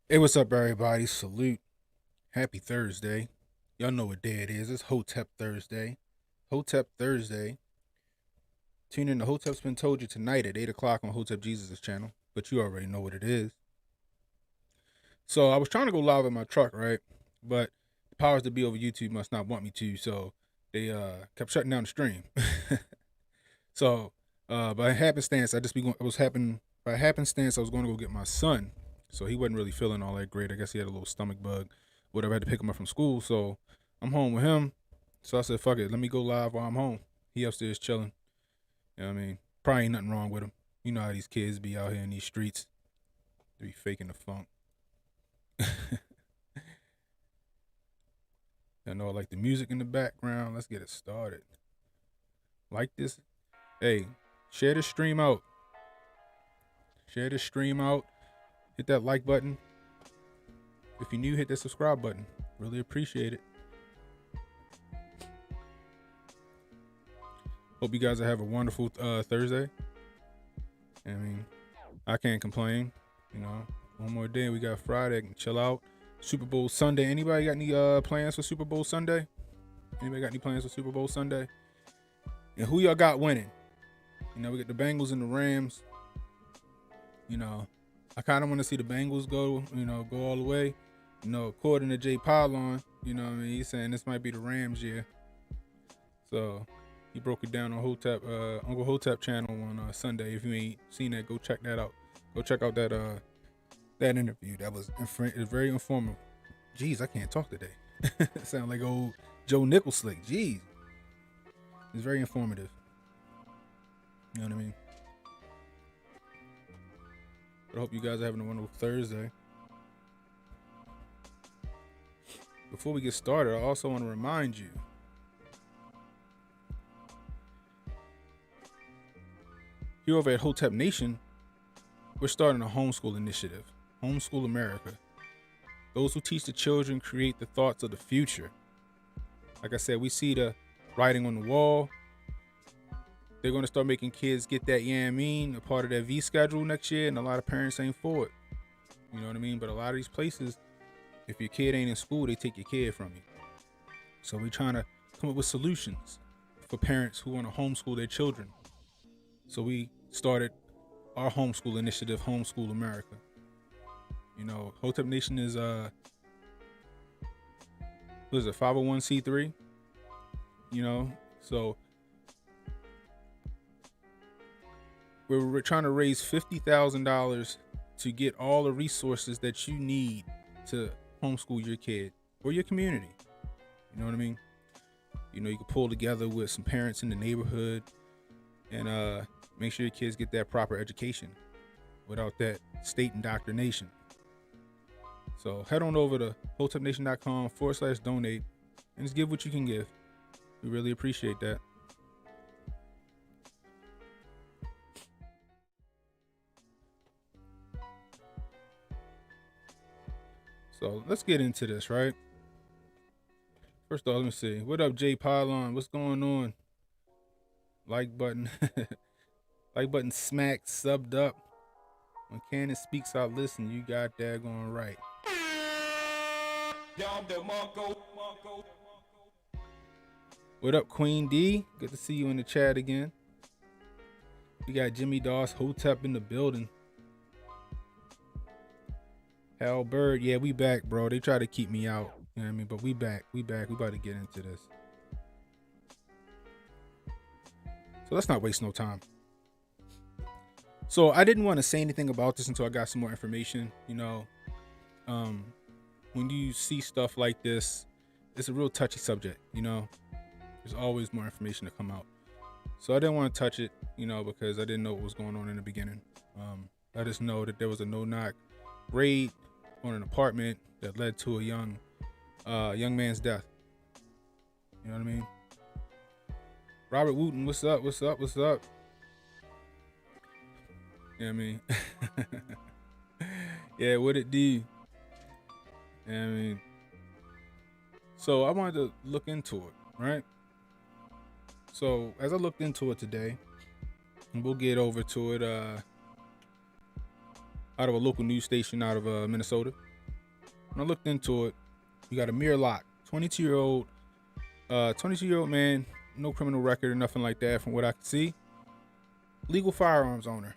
Hey, what's up, everybody? Salute. Happy Thursday. Y'all know what day it is. It's Hotep Thursday. Hotep Thursday. Tune in to Hotep's Been Told You tonight at 8 o'clock on Hotep Jesus' channel, but you already know what it is. So I was trying to go live in my truck, right? But the powers that be over YouTube must not want me to, so they kept shutting down the stream. So by happenstance, by happenstance, I was going to go get my son. So he wasn't really feeling all that great. I guess he had a little stomach bug. Whatever, I had to pick him up from school. So I'm home with him. So I said, fuck it, let me go live while I'm home. He upstairs chilling. You know what I mean? Probably ain't nothing wrong with him. You know how these kids be out here in these streets. They be faking the funk. I know I like the music in the background. Let's get it started. Like this. Hey, share this stream out. Share this stream out. Hit that like button. If you're new, hit that subscribe button. Really appreciate it. Hope you guys have a wonderful Thursday. I mean, I can't complain. You know, one more day. We got Friday. I can chill out. Super Bowl Sunday. Anybody got any plans for Super Bowl Sunday? Anybody got any plans for Super Bowl Sunday? And who y'all got winning? You know, we got the Bengals and the Rams. You know, I kind of want to see the Bengals go all the way. You know, according to Jay Pylon, you know what I mean, he's saying this might be the Rams year. So he broke it down on Uncle Hotep channel on Sunday. If you ain't seen that, go check that out. Go check out that interview. That was very informative. Jeez, I can't talk today. Sound like old Joe Nickel slick. Jeez, it's very informative. You know what I mean? But I hope you guys are having a wonderful Thursday. Before we get started, I also want to remind you here over at Hotep Nation, we're starting a homeschool initiative, Homeschool America. Those who teach the children create the thoughts of the future. Like I said, we see the writing on the wall. They're going to start making kids get that, you know what I mean, a part of their V schedule next year, and a lot of parents ain't for it. You know what I mean? But a lot of these places, if your kid ain't in school, they take your kid from you. So we're trying to come up with solutions for parents who want to homeschool their children. So we started our homeschool initiative, Homeschool America. You know, Hotep Nation is what is it, 501c3? You know, so we're trying to raise $50,000 to get all the resources that you need to homeschool your kid or your community. You know what I mean? You know, you can pull together with some parents in the neighborhood and make sure your kids get that proper education without that state indoctrination. So head on over to hotepnation.com/donate and just give what you can give. We really appreciate that. So let's get into this, right? First off, let me see. What up, Jay Pylon? What's going on? Like button. Like button smacked, subbed up. When Cannon speaks, I listen. You got that going right. What up, Queen D? Good to see you in the chat again. We got Jimmy Doss, Hotep in the building. Hal Bird, yeah, we back, bro. They try to keep me out. You know what I mean? But we back. We about to get into this. So let's not waste no time. So I didn't want to say anything about this until I got some more information. You know, when you see stuff like this, it's a real touchy subject. You know, there's always more information to come out. So I didn't want to touch it, you know, because I didn't know what was going on in the beginning. I just know that there was a no-knock raid on an apartment that led to a young man's death. You know what I mean? Robert Wooten, what's up? What's up? What's up? You know what I mean? Yeah, what it do? You know what I mean? So I wanted to look into it, right? So as I looked into it today, and we'll get over to it out of a local news station out of Minnesota. When I looked into it, you got Amir Locke, 22-year-old man, no criminal record or nothing like that from what I could see. Legal firearms owner.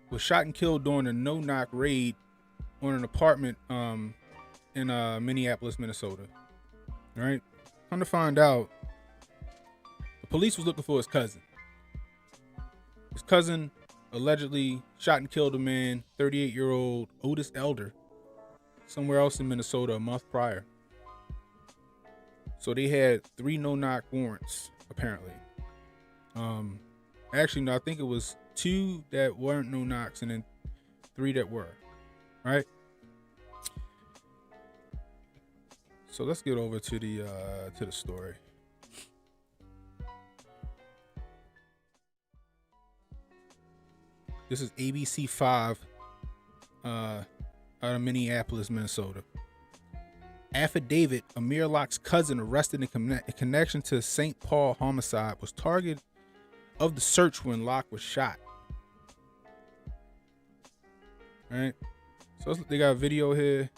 Was shot and killed during a no-knock raid on an apartment in Minneapolis, Minnesota. Right? Come to find out, the police was looking for his cousin. His cousin allegedly shot and killed a man, 38-year-old Otis Elder, somewhere else in Minnesota a month prior. So they had 3 no-knock warrants, apparently. Actually, no, I think it was 2 that weren't no-knocks and then 3 that were, right? So let's get over to the story. This is ABC 5 out of Minneapolis, Minnesota. Affidavit: Amir Locke's cousin arrested in connection to St. Paul homicide was target of the search when Locke was shot. All right. So they got a video here.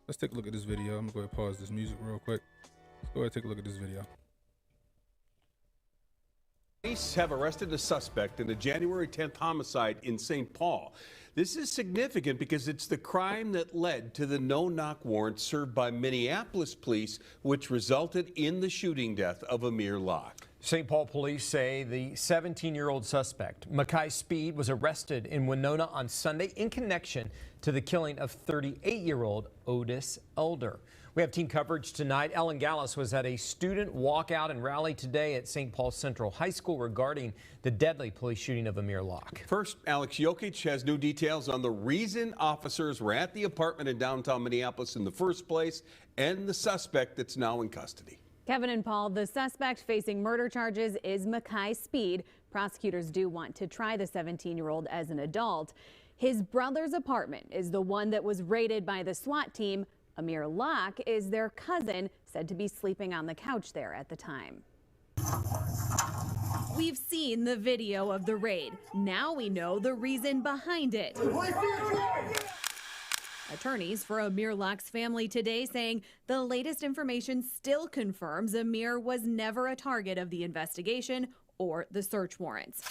Let's take a look at this video. I'm gonna go ahead and pause this music real quick. Let's go ahead and take a look at this video. Police have arrested a suspect in a January 10th homicide in St. Paul. This is significant because it's the crime that led to the no-knock warrant served by Minneapolis police, which resulted in the shooting death of Amir Locke. St. Paul police say the 17-year-old suspect, Mackay Speed, was arrested in Winona on Sunday in connection to the killing of 38-year-old Otis Elder. We have team coverage tonight. Ellen Gallus was at a student walkout and rally today at St. Paul Central High School regarding the deadly police shooting of Amir Locke. First, Alex Jokic has new details on the reason officers were at the apartment in downtown Minneapolis in the first place and the suspect that's now in custody. Kevin and Paul, the suspect facing murder charges is Mackay Speed. Prosecutors do want to try the 17-year-old as an adult. His brother's apartment is the one that was raided by the SWAT team. Amir Locke is their cousin, said to be sleeping on the couch there at the time. We've seen the video of the raid. Now we know the reason behind it. Attorneys for Amir Locke's family today saying the latest information still confirms Amir was never a target of the investigation or the search warrants.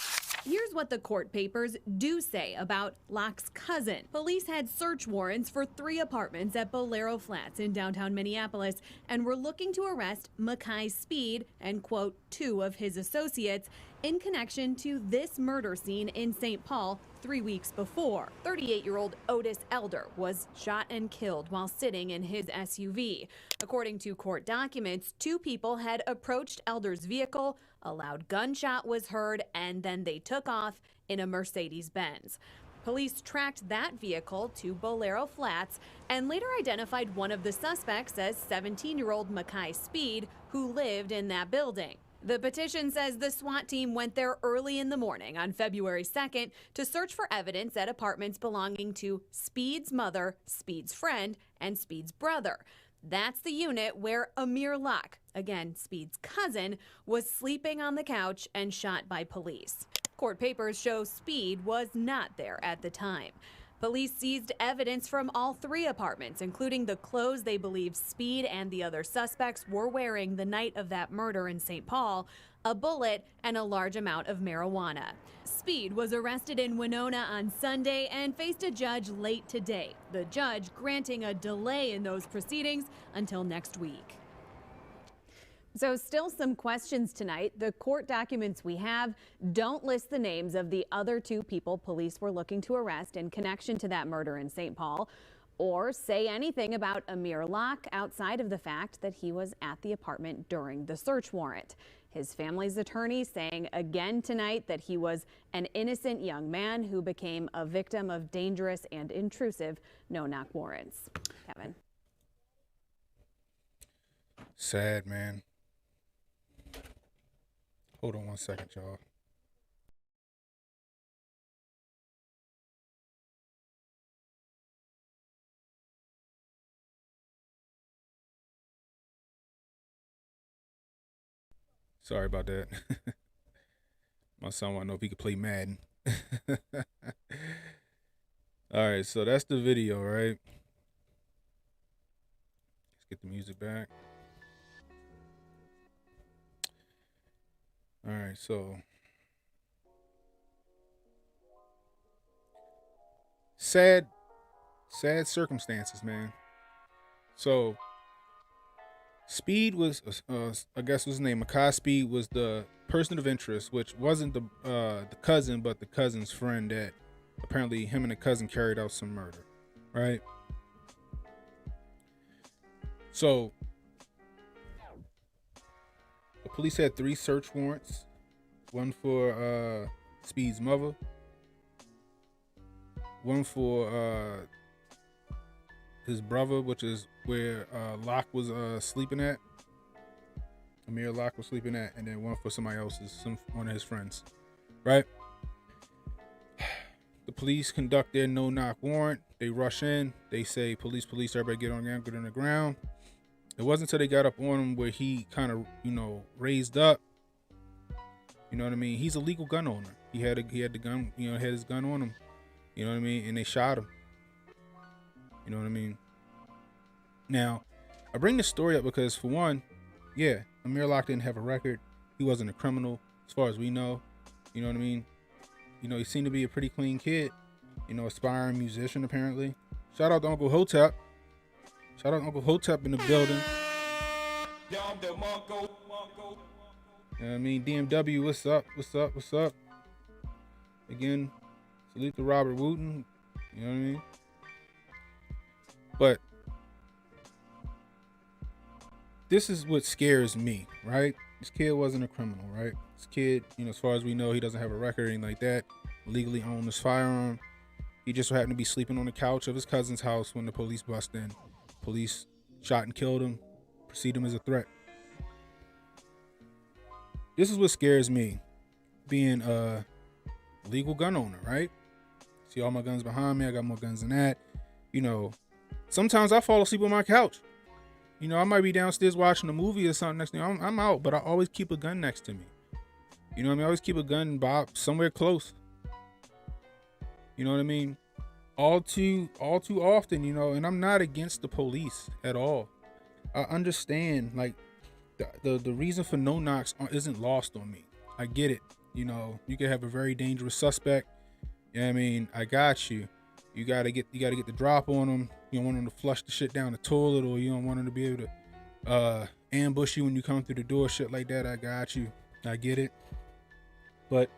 Here's what the court papers do say about Locke's cousin. Police had search warrants for 3 apartments at Bolero Flats in downtown Minneapolis and were looking to arrest Mackay Speed and, quote, 2 of his associates in connection to this murder scene in St. Paul 3 weeks before. 38-year-old Otis Elder was shot and killed while sitting in his SUV. According to court documents, 2 people had approached Elder's vehicle, a loud gunshot was heard, and then they took off in a Mercedes-Benz. Police tracked that vehicle to Bolero Flats and later identified one of the suspects as 17-year-old Mackay Speed, who lived in that building. The petition says the SWAT team went there early in the morning on February 2nd to search for evidence at apartments belonging to Speed's mother, Speed's friend, and Speed's brother. That's the unit where Amir Locke, again Speed's cousin, was sleeping on the couch and shot by police. Court papers show Speed was not there at the time. Police seized evidence from all 3 apartments, including the clothes they believe Speed and the other suspects were wearing the night of that murder in St. Paul, a bullet, and a large amount of marijuana. Speed was arrested in Winona on Sunday and faced a judge late today, the judge granting a delay in those proceedings until next week. So still some questions tonight. The court documents we have don't list the names of the other 2 people police were looking to arrest in connection to that murder in St. Paul, or say anything about Amir Locke outside of the fact that he was at the apartment during the search warrant. His family's attorney saying again tonight that he was an innocent young man who became a victim of dangerous and intrusive no-knock warrants. Kevin. Sad, man. Hold on one second, y'all. Sorry about that. My son wanted to know if he could play Madden. All right, so that's the video, right? Let's get the music back. All right, so sad circumstances, man. So Speed was, I guess was his name. Makai Speed was the person of interest, which wasn't the cousin, but the cousin's friend that apparently him and the cousin carried out some murder, right? So the police had 3 search warrants, one for Speed's mother, one for his brother, which is where Locke was sleeping at. Amir Locke was sleeping at, and then one for somebody else's, one of his friends, right? The police conduct their no-knock warrant. They rush in. They say, "Police, police! Everybody get on the ground, get on the ground." It wasn't until they got up on him where he kind of, raised up. You know what I mean? He's a legal gun owner. He had the gun, had his gun on him. You know what I mean? And they shot him. You know what I mean? Now, I bring this story up because, for one, yeah, Amir Locke didn't have a record. He wasn't a criminal, as far as we know. You know what I mean? He seemed to be a pretty clean kid. Aspiring musician, apparently. Shout out to Uncle Hotep. Shout out to Uncle Hotep in the building. You know what I mean? DMW, what's up? What's up? What's up? Again, salute to Robert Wooten. You know what I mean? But this is what scares me, right? This kid wasn't a criminal, right? This kid, as far as we know, he doesn't have a record or anything like that. Legally owned his firearm. He just happened to be sleeping on the couch of his cousin's house when the police bust in. Police shot and killed him, perceived him as a threat. This is what scares me, being a legal gun owner, right? See all my guns behind me. I got more guns than that. Sometimes I fall asleep on my couch. I might be downstairs watching a movie or something next to me. I'm out, but I always keep a gun next to me. You know what I mean? I always keep a gun somewhere close. You know what I mean? All too often, and I'm not against the police at all. I understand, like, the reason for no knocks isn't lost on me. I get it. You can have a very dangerous suspect. You know what I mean? I got you. You gotta get the drop on them. You don't want them to flush the shit down the toilet, or you don't want them to be able to ambush you when you come through the door, shit like that. I got you. I get it. But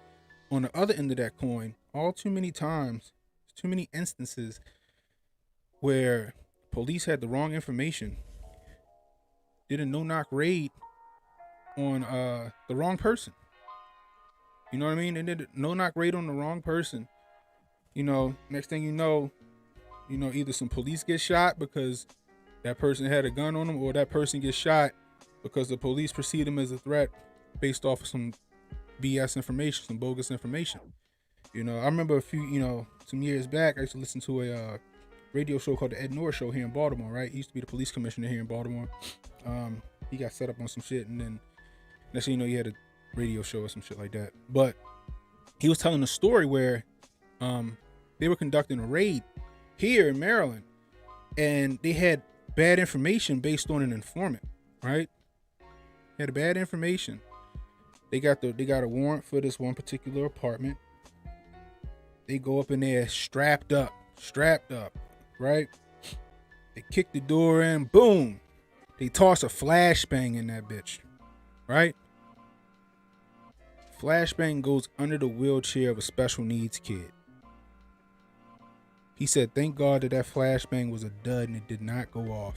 on the other end of that coin, all too many times, too many instances where police had the wrong information, did a no-knock raid on the wrong person. You know what I mean? They did a no-knock raid on the wrong person. Next thing you know, either some police get shot because that person had a gun on them, or that person gets shot because the police perceive them as a threat based off of some BS information, some bogus information. I remember some years back, I used to listen to a radio show called the Ed Norris Show here in Baltimore, right? He used to be the police commissioner here in Baltimore. He got set up on some shit, and then next thing you know, he had a radio show or some shit like that. But he was telling a story where they were conducting a raid here in Maryland, and they had bad information based on an informant, right? They had bad information. They got a warrant for this one particular apartment. They go up in there strapped up, right? They kick the door in, boom. They toss a flashbang in that bitch, right? Flashbang goes under the wheelchair of a special needs kid. He said, thank God that flashbang was a dud and it did not go off.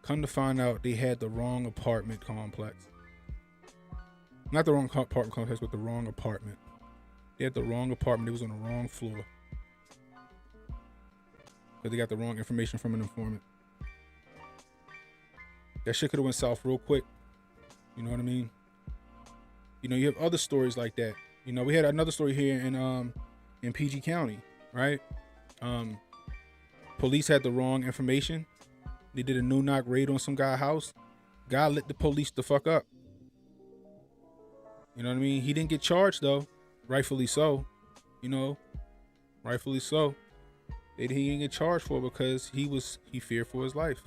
Come to find out, they had the wrong apartment complex. Not the wrong apartment complex, but the wrong apartment. They had the wrong apartment. It was on the wrong floor. Because they got the wrong information from an informant. That shit could have went south real quick. You know what I mean? You have other stories like that. We had another story here in PG County, right? Police had the wrong information. They did a no-knock raid on some guy's house. Guy lit the police the fuck up. You know what I mean? He didn't get charged though, rightfully so. Rightfully so. He didn't get charged for it because he feared for his life.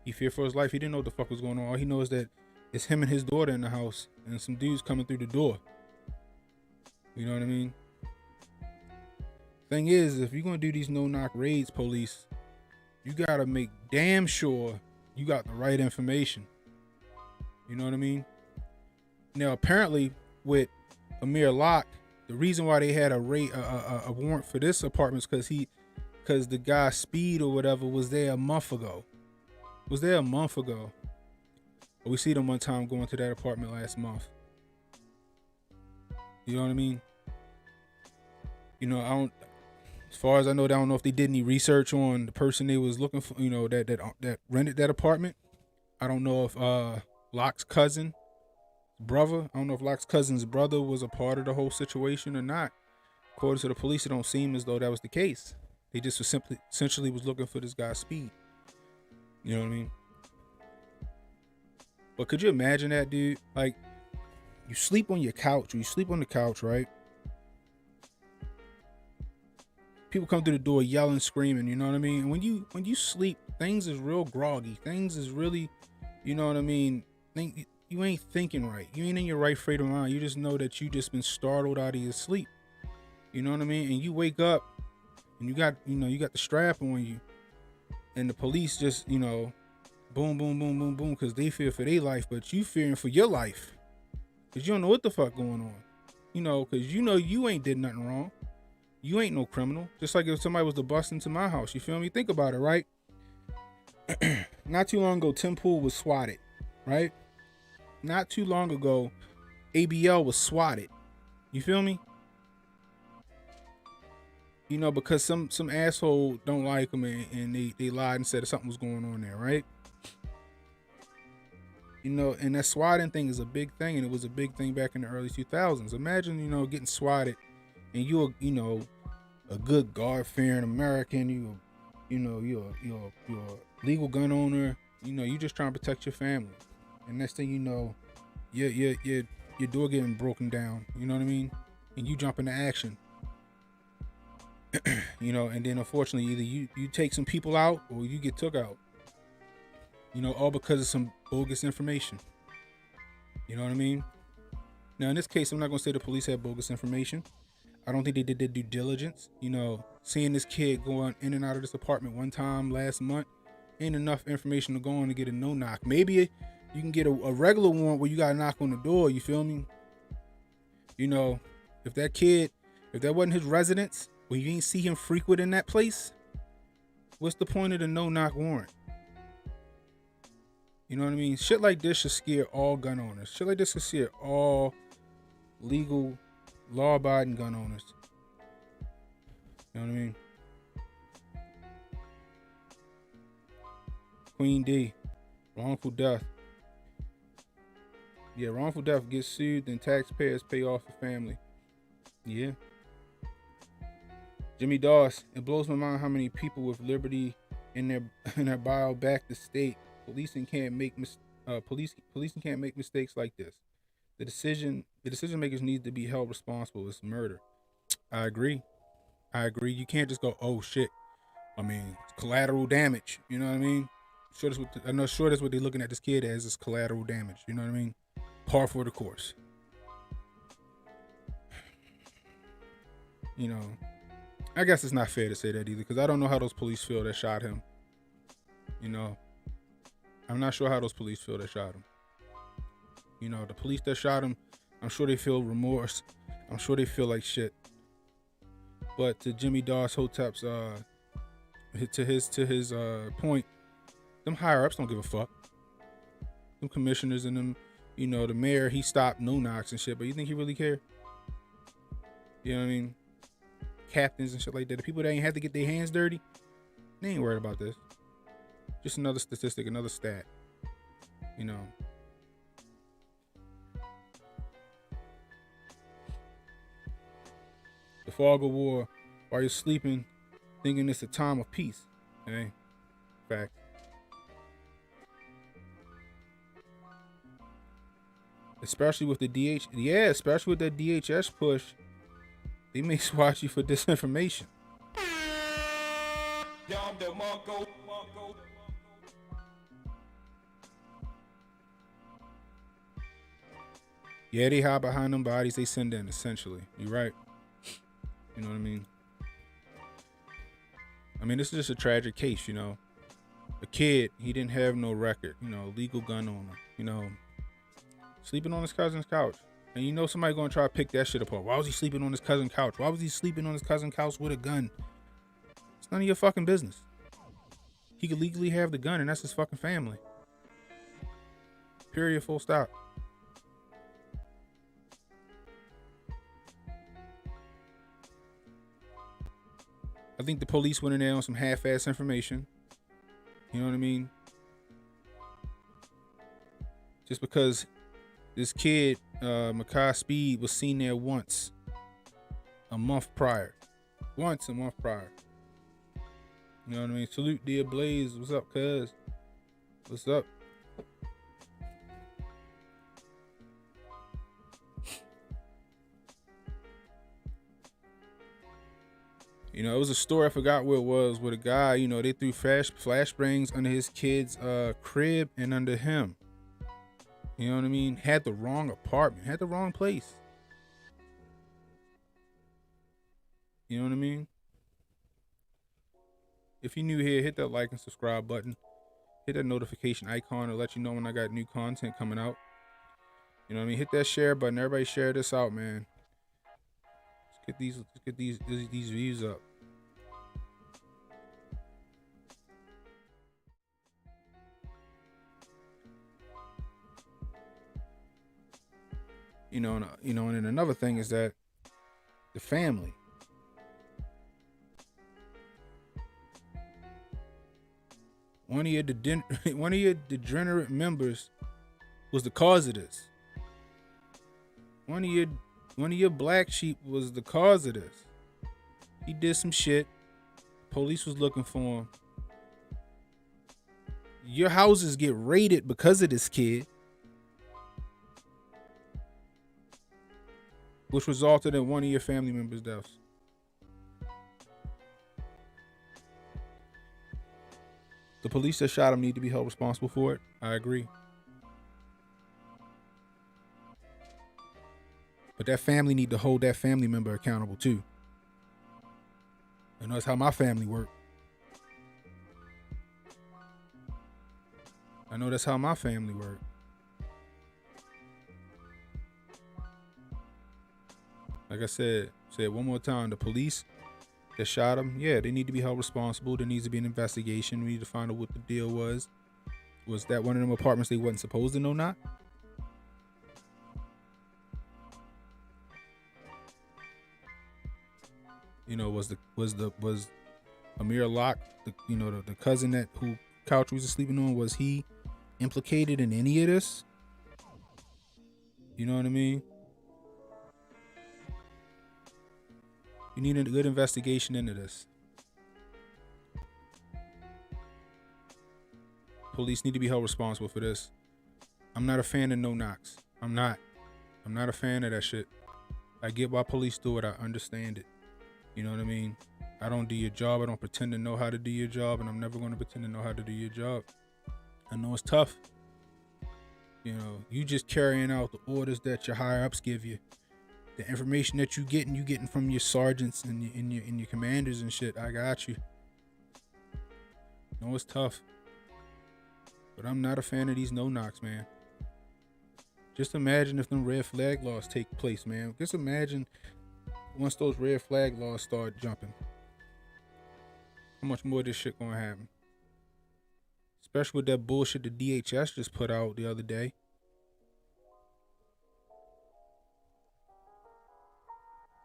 He feared for his life. He didn't know what the fuck was going on. All he knows that it's him and his daughter in the house and some dudes coming through the door. You know what I mean? Thing is, if you're gonna do these no-knock raids, police, you gotta make damn sure you got the right information. You know what I mean? Now, apparently, with Amir Locke, the reason why they had a warrant for this apartment is because the guy Speed or whatever was there a month ago. We see them one time going to that apartment last month. You know what I mean? You know, as far as I know, I don't know if they did any research on the person they was looking for, you know, that rented that apartment. I don't know if Locke's cousin's brother was a part of the whole situation or not. According to the police, it don't seem as though that was the case. They just essentially was looking for this guy Speed. You know what I mean? But could you imagine that, dude? Like, you sleep on your couch, or you sleep on the couch, right? People come through the door yelling, screaming, you know what I mean? And when you sleep, things is real groggy. Things is really, you know what I mean? You ain't thinking right. You ain't in your right frame of mind. You just know that you just been startled out of your sleep. You know what I mean? And you wake up and you got the strap on you, and the police just, you know, boom, boom, boom, boom, boom, because they fear for their life, but you fearing for your life. Because you don't know what the fuck going on. You know, because you know you ain't did nothing wrong. You ain't no criminal. Just like if somebody was to bust into my house. You feel me? Think about it, right? Not too long ago, Tim Pool was swatted, right? Not too long ago, ABL was swatted. You feel me? You know, because some asshole don't like them and they lied and said something was going on there, right? You know, and that swatting thing is a big thing, and it was a big thing back in the early 2000s. Imagine, you know, getting swatted, and you're, you know, a good God-fearing American. You're a legal gun owner. You know, you just trying to protect your family. And next thing you know, your door getting broken down. You know what I mean? And you jump into action. You know, and then unfortunately, either you take some people out or you get took out. You know, all because of some bogus information. You know what I mean? Now, in this case, I'm not going to say the police had bogus information. I don't think they did their due diligence. You know, seeing this kid going in and out of this apartment one time last month ain't enough information to go on to get a no-knock. Maybe you can get a regular warrant where you got to knock on the door. You feel me? You know, if that wasn't his residence, where you ain't see him frequent in that place, what's the point of the no-knock warrant? You know what I mean? Shit like this should scare all gun owners. Shit like this should scare all legal, law-abiding gun owners. You know what I mean? Queen D, wrongful death. Yeah, wrongful death gets sued, then taxpayers pay off the family. Yeah. Jimmy Doss, it blows my mind how many people with liberty in their bio back the state. Policing can't make mistakes like this. The decision makers need to be held responsible. It's murder. I agree. You can't just go, oh shit. I mean, it's collateral damage. You know what I mean? I'm not sure that's what they're looking at this kid as, is collateral damage. You know what I mean? Par for the course. You know, I guess it's not fair to say that either, because I don't know how those police feel that shot him. You know, I'm not sure how those police feel that shot him. You know, the police that shot him, I'm sure they feel remorse. I'm sure they feel like shit. But to Jimmy Doss Hotep's to his point, them higher ups don't give a fuck. Them commissioners and them, you know, the mayor, he stopped no knocks and shit, but you think he really cared? You know what I mean? Captains and shit like that. The people that ain't had to get their hands dirty, they ain't worried about this. Just another statistic, another stat. You know. The fog of war, while you're sleeping, thinking it's a time of peace. Hey, fact. Especially with the especially with that DHS push. They may swat you for disinformation. Yeah, they hide behind them bodies they send in, essentially. You're right. You know what I mean? I mean, this is just a tragic case, you know. A kid, he didn't have no record, you know, legal gun owner, you know, sleeping on his cousin's couch. And you know somebody gonna try to pick that shit apart. Why was he sleeping on his cousin's couch? Why was he sleeping on his cousin's couch with a gun? It's none of your fucking business. He could legally have the gun and that's his fucking family. Period, full stop. I think the police went in there on some half-ass information. You know what I mean? Just because this kid, Makai Speed, was seen there once a month prior. Once a month prior. You know what I mean? Salute dear Blaze. What's up, cuz? What's up? You know, it was a story, I forgot where it was, with a guy, you know, they threw flashbangs under his kid's crib and under him. You know what I mean? Had the wrong apartment, had the wrong place. You know what I mean? If you're new here, hit that like and subscribe button. Hit that notification icon to let you know when I got new content coming out. You know what I mean? Hit that share button. Everybody share this out, man. Let's get these views up. And then another thing is that the family. One of your degenerate members was the cause of this. One of your black sheep was the cause of this. He did some shit. Police was looking for him. Your houses get raided because of this kid, which resulted in one of your family members' deaths. The police that shot him need to be held responsible for it. I agree. But that family need to hold that family member accountable too. And that's how my family work. I know that's how my family work. Like I said one more time, the police that shot him, yeah, they need to be held responsible. There needs to be an investigation. We need to find out what the deal was. Was that one of them apartments they wasn't supposed to know not? You know, was Amir Locke, the cousin that who couch was sleeping on, was he implicated in any of this? You know what I mean? You need a good investigation into this. Police need to be held responsible for this. I'm not a fan of no knocks. I'm not a fan of that shit. I get why police do it. I understand it. You know what I mean? I don't do your job. I don't pretend to know how to do your job, and I'm never going to pretend to know how to do your job. I know it's tough. You know, you just carrying out the orders that your higher ups give you. The information that you getting from your sergeants and your commanders and shit. I got you. No, it's tough. But I'm not a fan of these no-knocks, man. Just imagine if them red flag laws take place, man. Just imagine once those red flag laws start jumping. How much more of this shit gonna happen? Especially with that bullshit the DHS just put out the other day.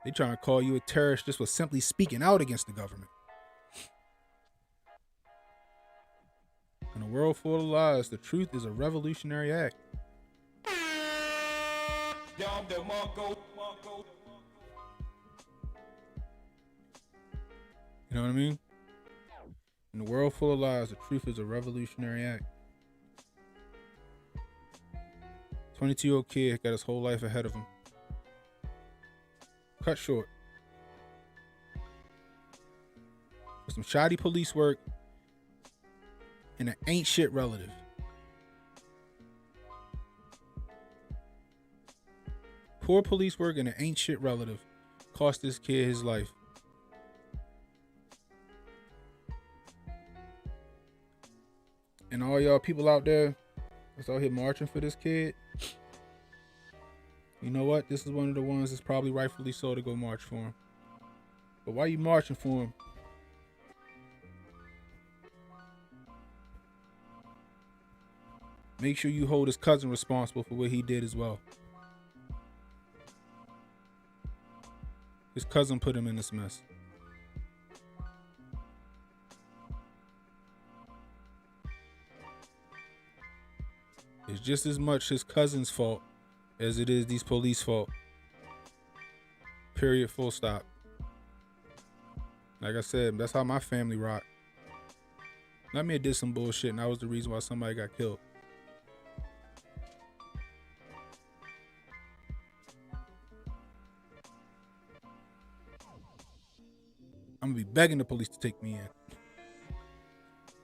They trying to call you a terrorist just for simply speaking out against the government. In a world full of lies, the truth is a revolutionary act. You know what I mean? In a world full of lies, the truth is a revolutionary act. 22-year-old kid got his whole life ahead of him. Cut short. for some shoddy police work and an ain't shit relative. Poor police work and an ain't shit relative cost this kid his life. And all y'all people out there that's out here marching for this kid, you know what? This is one of the ones that's probably rightfully so to go march for him. But why you marching for him? Make sure you hold his cousin responsible for what he did as well. His cousin put him in this mess. It's just as much his cousin's fault as it is these police fault. Period, full stop. Like I said, that's how my family rock. I may have did some bullshit and that was the reason why somebody got killed. I'm gonna be begging the police to take me in.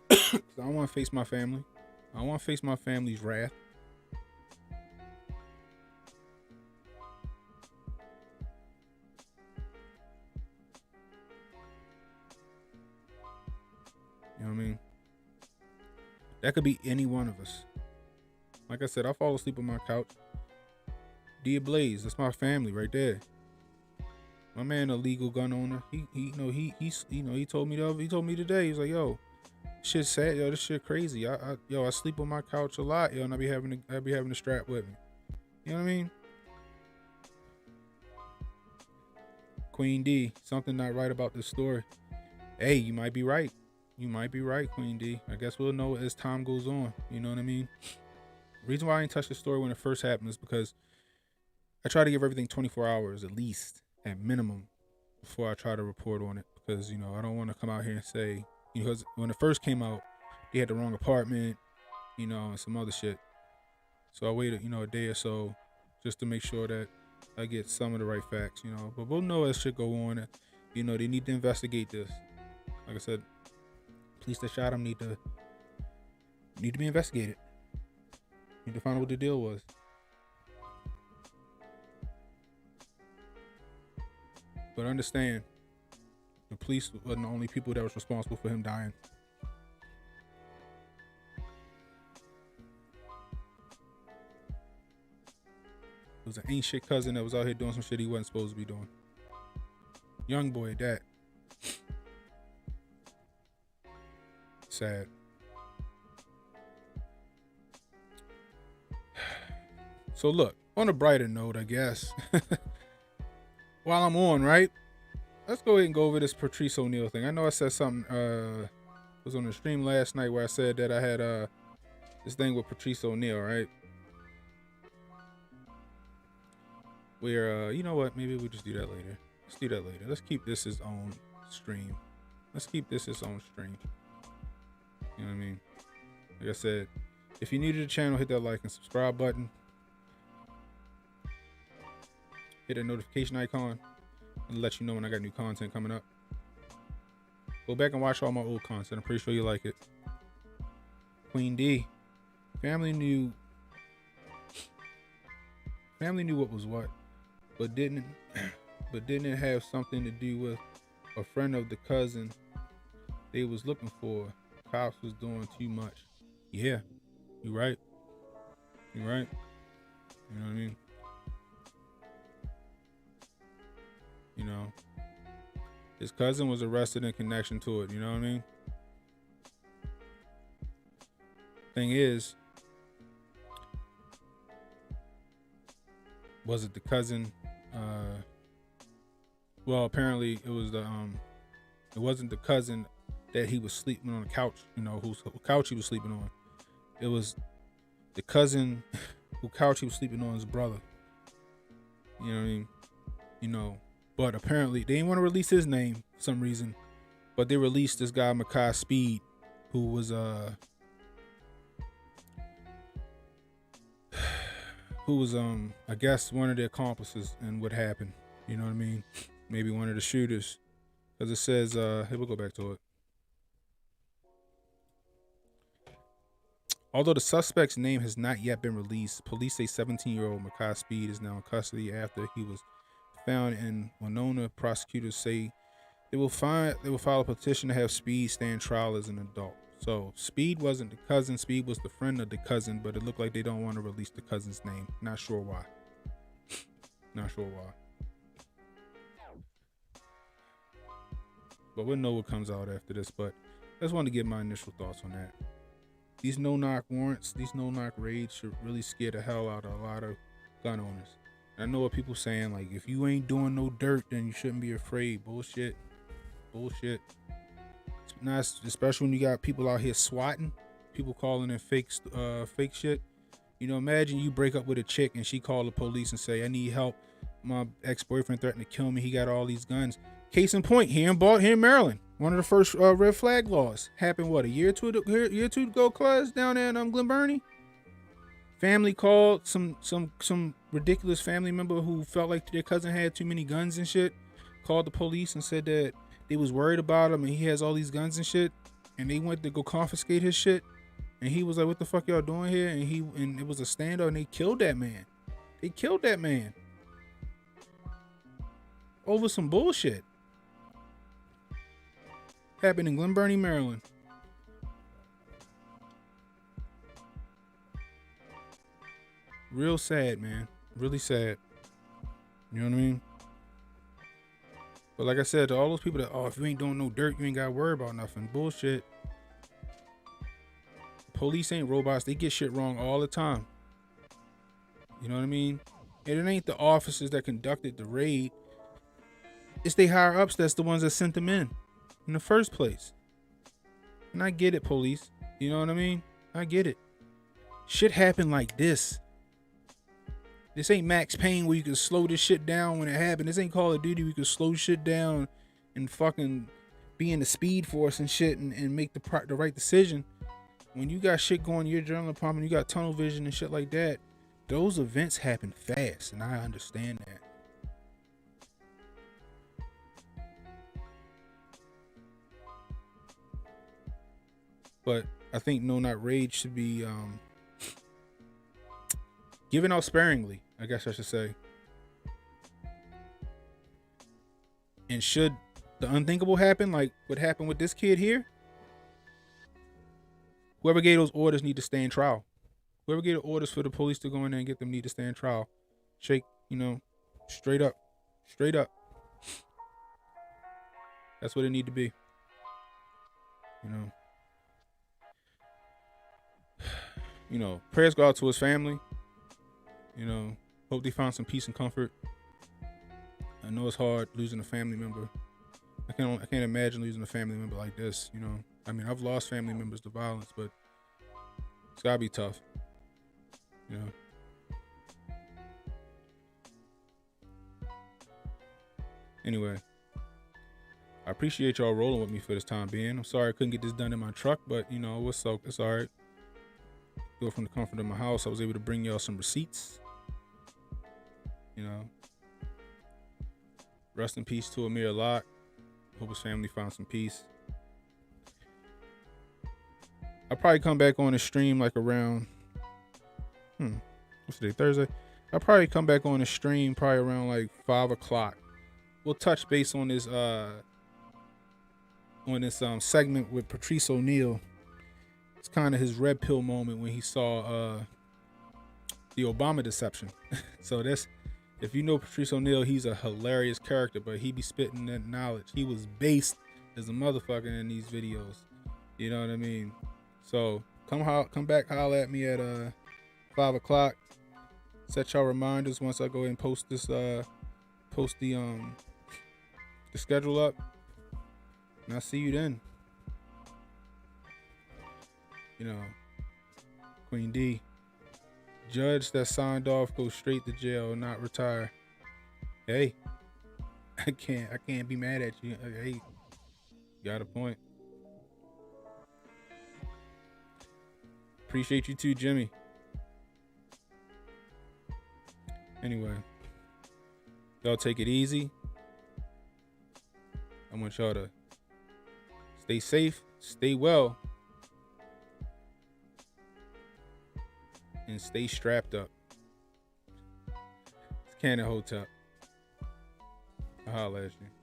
Cause I don't want to face my family. I don't want to face my family's wrath. You know what I mean? That could be any one of us. Like I said, I fall asleep on my couch. Dear Blaze, that's my family right there. My man, a legal gun owner. He told me today. He's like, yo, shit sad, yo. This shit crazy. I sleep on my couch a lot, yo, and I be having a strap with me. You know what I mean? Queen D, something not right about this story. Hey, you might be right. You might be right, Queen D. I guess we'll know as time goes on. You know what I mean? The reason why I didn't touch the story when it first happened is because I try to give everything 24 hours at least, at minimum, before I try to report on it. Because, I don't want to come out here and say, because when it first came out, they had the wrong apartment, and some other shit. So I waited, a day or so just to make sure that I get some of the right facts, But we'll know as shit go on. They need to investigate this. Like I said, police that shot him need to be investigated. Need to find out what the deal was. But understand, the police wasn't the only people that was responsible for him dying. It was an ain't shit cousin that was out here doing some shit he wasn't supposed to be doing. Young boy at that. Sad. So look, on a brighter note, I guess. While I'm on, right? Let's go ahead and go over this Patrice O'Neal thing. I know I said something was on the stream last night where I said that I had this thing with Patrice O'Neal, right? Where you know what? Maybe we'll just do that later. Let's do that later. Let's keep this his own stream. You know what I mean? Like I said, if you're new to the channel, hit that like and subscribe button. Hit that notification icon and let you know when I got new content coming up. Go back and watch all my old content. I'm pretty sure you like it. Queen D. Family knew what was what, but didn't have something to do with a friend of the cousin they was looking for. Cops was doing too much. Yeah, you're right. You know what I mean? His cousin was arrested in connection to it. You know what I mean? Thing is, was it the cousin? Well, apparently it was it wasn't the cousin that he was sleeping on the couch. Whose couch he was sleeping on. It was the cousin whose couch he was sleeping on, his brother. You know what I mean? But apparently they didn't want to release his name for some reason. But they released this guy, Makai Speed, who was I guess one of the accomplices in what happened. You know what I mean? Maybe one of the shooters. Because it says, here, we'll go back to it. Although the suspect's name has not yet been released, police say 17-year-old Makai Speed is now in custody after he was found in Winona. Prosecutors say they will file a petition to have Speed stand trial as an adult. So Speed wasn't the cousin, Speed was the friend of the cousin, but it looked like they don't want to release the cousin's name. Not sure why. Not sure why. But we'll know what comes out after this. But I just wanted to get my initial thoughts on that. These no-knock warrants, these no-knock raids should really scare the hell out of a lot of gun owners. And I know what people saying, like, if you ain't doing no dirt, then you shouldn't be afraid. Bullshit. Bullshit. It's not, especially when you got people out here swatting, people calling in fake shit. You know, imagine you break up with a chick and she called the police and say, I need help. My ex-boyfriend threatened to kill me. He got all these guns. Case in point, here in Maryland. One of the first red flag laws happened, what, a year or two ago, class, down there in Glen Burnie? Family called some ridiculous family member who felt like their cousin had too many guns and shit, called the police and said that they was worried about him and he has all these guns and shit, and they went to go confiscate his shit, and he was like, what the fuck y'all doing here? And it was a standoff, and they killed that man. They killed that man over some bullshit. Happened in Glen Burnie, Maryland. Real sad, man. Really sad. You know what I mean? But like I said, to all those people that, if you ain't doing no dirt, you ain't got to worry about nothing. Bullshit. Police ain't robots. They get shit wrong all the time. You know what I mean? And it ain't the officers that conducted the raid. It's they higher ups that's the ones that sent them in the first place. And I get it, police. You know what I mean? I get it. Shit happened like this. This ain't Max Payne where you can slow this shit down when it happened. This ain't Call of Duty where you can slow shit down and fucking be in the speed force and shit and make the right decision. When you got shit going in your adrenaline department, you got tunnel vision and shit like that, those events happen fast, and I understand that. But I think no not rage should be given out sparingly, I guess I should say. And should the unthinkable happen, like what happened with this kid here, whoever gave those orders need to stay in trial. Whoever gave the orders for the police to go in there and get them need to stay in trial. Shake, straight up. Straight up. That's what it need to be. Prayers go out to his family. Hope they found some peace and comfort. I know it's hard losing a family member. I can't imagine losing a family member like this. I mean, I've lost family members to violence, but it's gotta be tough. Anyway, I appreciate y'all rolling with me for this time being. I'm sorry I couldn't get this done in my truck, but it's all right. Do it from the comfort of my house. I was able to bring y'all some receipts. Rest in peace to Amir Locke. Hope his family found some peace. I'll probably come back on the stream like around what's today, Thursday? I'll probably come back on the stream probably around like 5 o'clock. We'll touch base on this segment with Patrice O'Neal. It's kind of his red pill moment when he saw the Obama deception. So that's, if you know Patrice O'Neal, he's a hilarious character, but he be spitting that knowledge. He was based as a motherfucker in these videos. You know what I mean? So come back, holler at me at 5 o'clock. Set y'all reminders once I go ahead and post this the schedule up. And I'll see you then. Queen D. Judge that signed off goes straight to jail, not retire. Hey, I can't be mad at you. Hey, you got a point. Appreciate you too, Jimmy. Anyway, y'all take it easy. I want y'all to stay safe, stay well. and stay strapped up. It's Cannon Hotel. I'll holler at you.